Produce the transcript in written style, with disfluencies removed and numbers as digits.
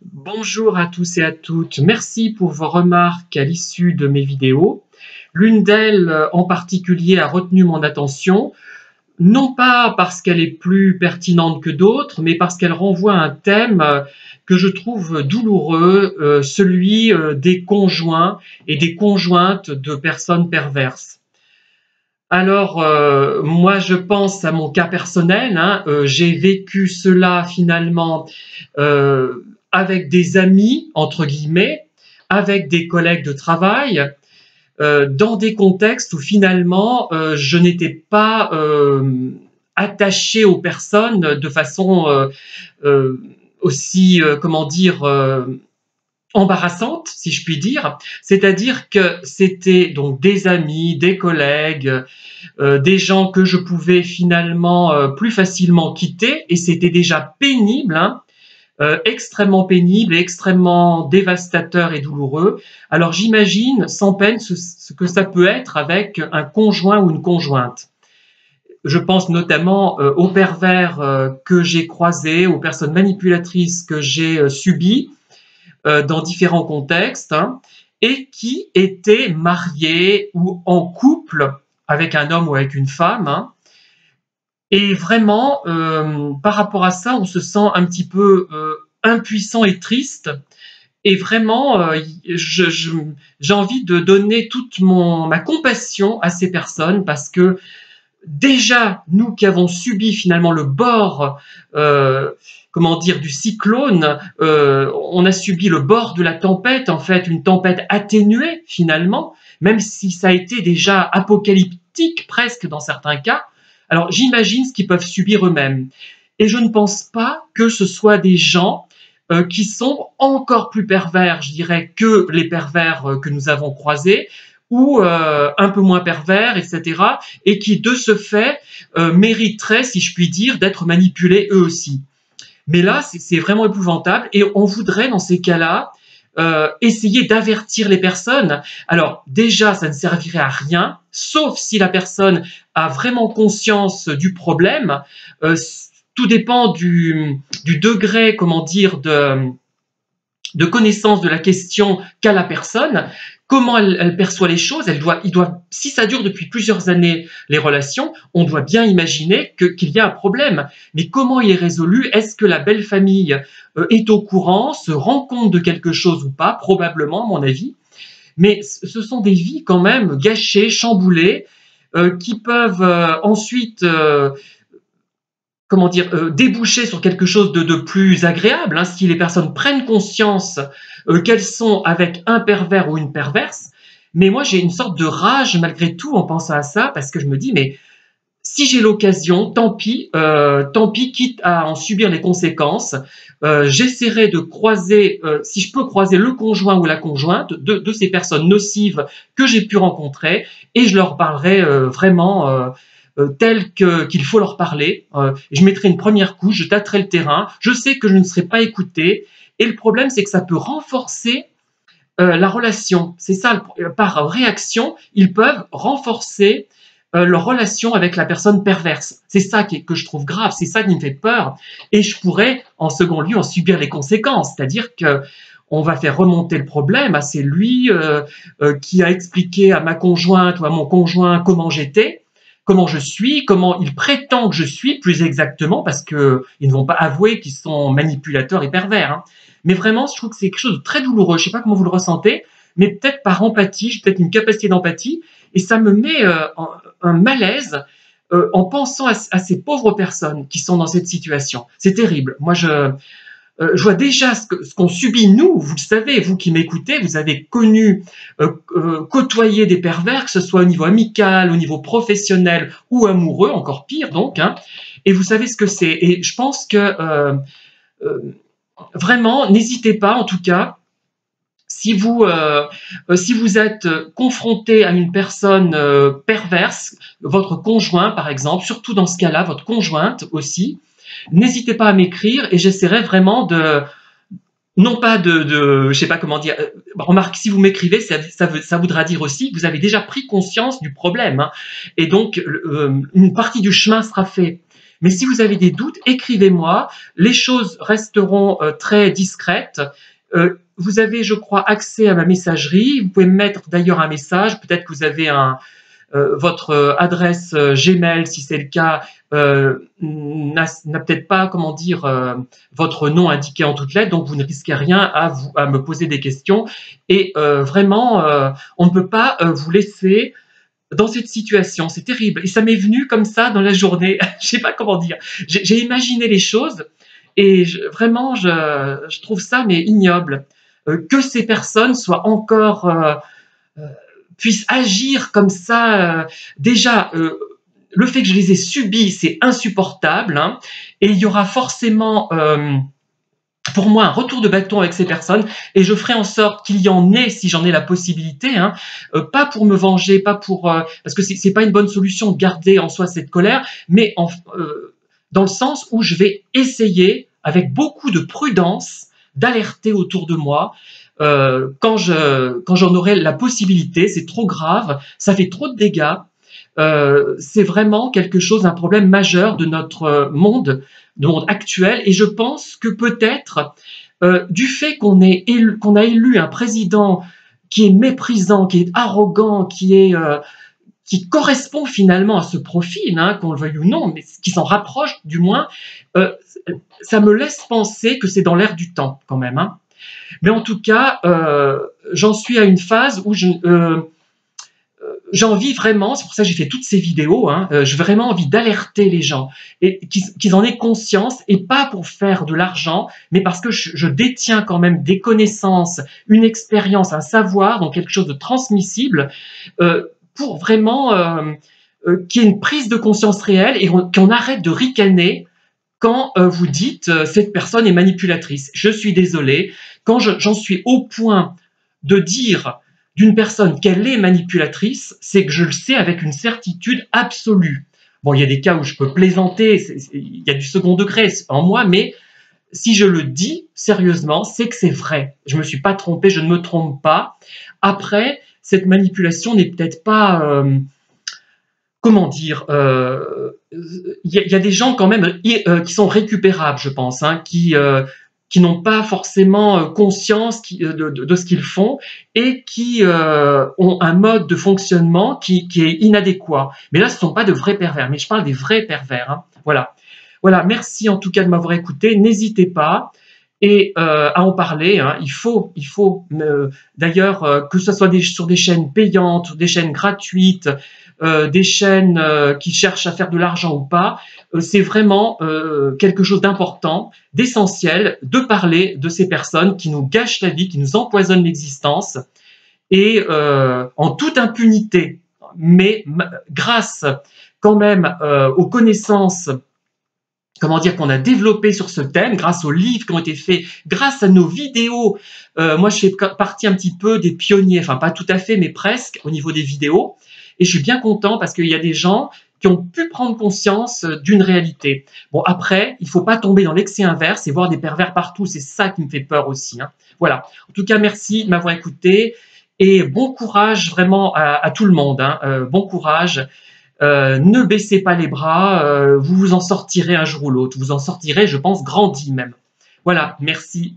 Bonjour à tous et à toutes. Merci pour vos remarques à l'issue de mes vidéos. L'une d'elles en particulier a retenu mon attention, non pas parce qu'elle est plus pertinente que d'autres, mais parce qu'elle renvoie à un thème que je trouve douloureux, celui des conjoints et des conjointes de personnes perverses. Alors, moi, je pense à mon cas personnel, hein, j'ai vécu cela finalement avec des amis, entre guillemets, avec des collègues de travail, dans des contextes où finalement je n'étais pas attaché aux personnes de façon aussi, comment dire, embarrassante, si je puis dire. C'est-à-dire que c'était donc des amis, des collègues, des gens que je pouvais finalement plus facilement quitter, et c'était déjà pénible, hein, extrêmement pénible et extrêmement dévastateur et douloureux. Alors j'imagine sans peine ce que ça peut être avec un conjoint ou une conjointe. Je pense notamment aux pervers que j'ai croisés, aux personnes manipulatrices que j'ai subies dans différents contextes, hein, et qui étaient mariés ou en couple avec un homme ou avec une femme, hein. Et vraiment, par rapport à ça, on se sent un petit peu impuissant et triste. Et vraiment, j'ai envie de donner toute ma compassion à ces personnes, parce que déjà, nous qui avons subi finalement le bord, comment dire, du cyclone, on a subi le bord de la tempête, en fait, une tempête atténuée finalement, même si ça a été déjà apocalyptique presque dans certains cas. Alors j'imagine ce qu'ils peuvent subir eux-mêmes. Et je ne pense pas que ce soit des gens qui sont encore plus pervers, je dirais, que les pervers que nous avons croisés, ou un peu moins pervers, etc., et qui, de ce fait, mériteraient, si je puis dire, d'être manipulés eux aussi. Mais là, c'est vraiment épouvantable, et on voudrait, dans ces cas-là, essayer d'avertir les personnes. Alors, déjà, ça ne servirait à rien, sauf si la personne a vraiment conscience du problème. Tout dépend du degré, comment dire, de connaissance de la question qu'a la personne, comment elle perçoit les choses. Si ça dure depuis plusieurs années, les relations, on doit bien imaginer qu'il y a un problème. Mais comment il est résolu? Est-ce que la belle famille est au courant, se rend compte de quelque chose ou pas? Probablement, à mon avis. Mais ce sont des vies quand même gâchées, chamboulées, qui peuvent ensuite comment dire, déboucher sur quelque chose de plus agréable, hein, si les personnes prennent conscience qu'elles sont avec un pervers ou une perverse. Mais moi, j'ai une sorte de rage malgré tout en pensant à ça, parce que je me dis, mais si j'ai l'occasion, tant pis, quitte à en subir les conséquences. J'essaierai de croiser, si je peux croiser le conjoint ou la conjointe de ces personnes nocives que j'ai pu rencontrer, et je leur parlerai vraiment tel qu'il faut leur parler. Je mettrai une première couche, je tâterai le terrain, je sais que je ne serai pas écouté, et le problème, c'est que ça peut renforcer la relation. C'est ça, par réaction, ils peuvent renforcer leur relation avec la personne perverse. C'est ça que je trouve grave, c'est ça qui me fait peur, et je pourrais, en second lieu, en subir les conséquences, c'est-à-dire que on va faire remonter le problème. Ah, c'est lui qui a expliqué à ma conjointe ou à mon conjoint comment j'étais, comment je suis, comment il prétend que je suis, plus exactement, parce qu'ils ne vont pas avouer qu'ils sont manipulateurs et pervers, hein. Mais vraiment, je trouve que c'est quelque chose de très douloureux. Je ne sais pas comment vous le ressentez, mais peut-être par empathie, j'ai peut-être une capacité d'empathie, et ça me met un malaise en pensant à ces pauvres personnes qui sont dans cette situation. C'est terrible. Moi, je vois déjà ce qu'on subit nous. Vous le savez, vous qui m'écoutez, vous avez connu, côtoyé des pervers, que ce soit au niveau amical, au niveau professionnel ou amoureux, encore pire donc, hein, et vous savez ce que c'est. Et je pense que vraiment, n'hésitez pas, en tout cas, si vous êtes confronté à une personne perverse, votre conjoint par exemple, surtout dans ce cas-là, votre conjointe aussi, n'hésitez pas à m'écrire, et j'essaierai vraiment non pas je sais pas comment dire, remarque, si vous m'écrivez, ça voudra dire aussi que vous avez déjà pris conscience du problème, hein, et donc une partie du chemin sera fait. Mais si vous avez des doutes, écrivez-moi. Les choses resteront très discrètes. Vous avez, je crois, accès à ma messagerie. Vous pouvez me mettre d'ailleurs un message. Peut-être que vous avez votre adresse Gmail, si c'est le cas, n'a peut-être pas, comment dire, votre nom indiqué en toutes lettres, donc vous ne risquez rien à me poser des questions. Et vraiment, on ne peut pas vous laisser dans cette situation, c'est terrible. Et ça m'est venu comme ça dans la journée, je sais pas comment dire. J'ai imaginé les choses et vraiment, je trouve ça mais ignoble. Que ces personnes soient encore puissent agir comme ça. Déjà, le fait que je les ai subis, c'est insupportable. Hein, et il y aura forcément pour moi un retour de bâton avec ces personnes et je ferai en sorte qu'il y en ait si j'en ai la possibilité, hein, pas pour me venger, pas pour parce que c'est pas une bonne solution de garder en soi cette colère, mais dans le sens où je vais essayer avec beaucoup de prudence d'alerter autour de moi quand j'en aurai la possibilité. C'est trop grave, ça fait trop de dégâts. C'est vraiment quelque chose, un problème majeur de notre monde actuel. Et je pense que peut-être, du fait qu'on a élu un président qui est méprisant, qui est arrogant, qui correspond finalement à ce profil, hein, qu'on le veuille ou non, mais qui s'en rapproche du moins, ça me laisse penser que c'est dans l'air du temps quand même. Hein. Mais en tout cas, j'en suis à une phase où j'ai envie vraiment, c'est pour ça que j'ai fait toutes ces vidéos, hein, j'ai vraiment envie d'alerter les gens et qu'ils en aient conscience, et pas pour faire de l'argent, mais parce que je détiens quand même des connaissances, une expérience, un savoir, donc quelque chose de transmissible, pour vraiment qu'il y ait une prise de conscience réelle et qu'on arrête de ricaner quand vous dites cette personne est manipulatrice. Je suis désolé, quand j'en suis au point de dire d'une personne qu'elle est manipulatrice, c'est que je le sais avec une certitude absolue. Bon, il y a des cas où je peux plaisanter, il y a du second degré en moi, mais si je le dis sérieusement, c'est que c'est vrai. Je ne me suis pas trompé, je ne me trompe pas. Après, cette manipulation n'est peut-être pas... comment dire, y a des gens quand même qui sont récupérables, je pense, hein, qui n'ont pas forcément conscience de ce qu'ils font et qui ont un mode de fonctionnement qui est inadéquat. Mais là, ce ne sont pas de vrais pervers, mais je parle des vrais pervers. Hein. Voilà. Voilà, merci en tout cas de m'avoir écouté. N'hésitez pas à en parler. Hein. Il faut d'ailleurs que ce soit sur des chaînes payantes, des chaînes gratuites, des chaînes qui cherchent à faire de l'argent ou pas, c'est vraiment quelque chose d'important, d'essentiel, de parler de ces personnes qui nous gâchent la vie, qui nous empoisonnent l'existence, et en toute impunité, mais grâce quand même aux connaissances, comment dire, qu'on a développé sur ce thème, grâce aux livres qui ont été faits, grâce à nos vidéos. Moi, je fais partie un petit peu des pionniers, enfin pas tout à fait, mais presque au niveau des vidéos. Et je suis bien content parce qu'il y a des gens qui ont pu prendre conscience d'une réalité. Bon, après, il ne faut pas tomber dans l'excès inverse et voir des pervers partout. C'est ça qui me fait peur aussi. Hein. Voilà. En tout cas, merci de m'avoir écouté et bon courage vraiment à tout le monde. Hein. Bon courage. Ne baissez pas les bras. Vous vous en sortirez un jour ou l'autre. Vous en sortirez, je pense, grandi même. Voilà. Merci.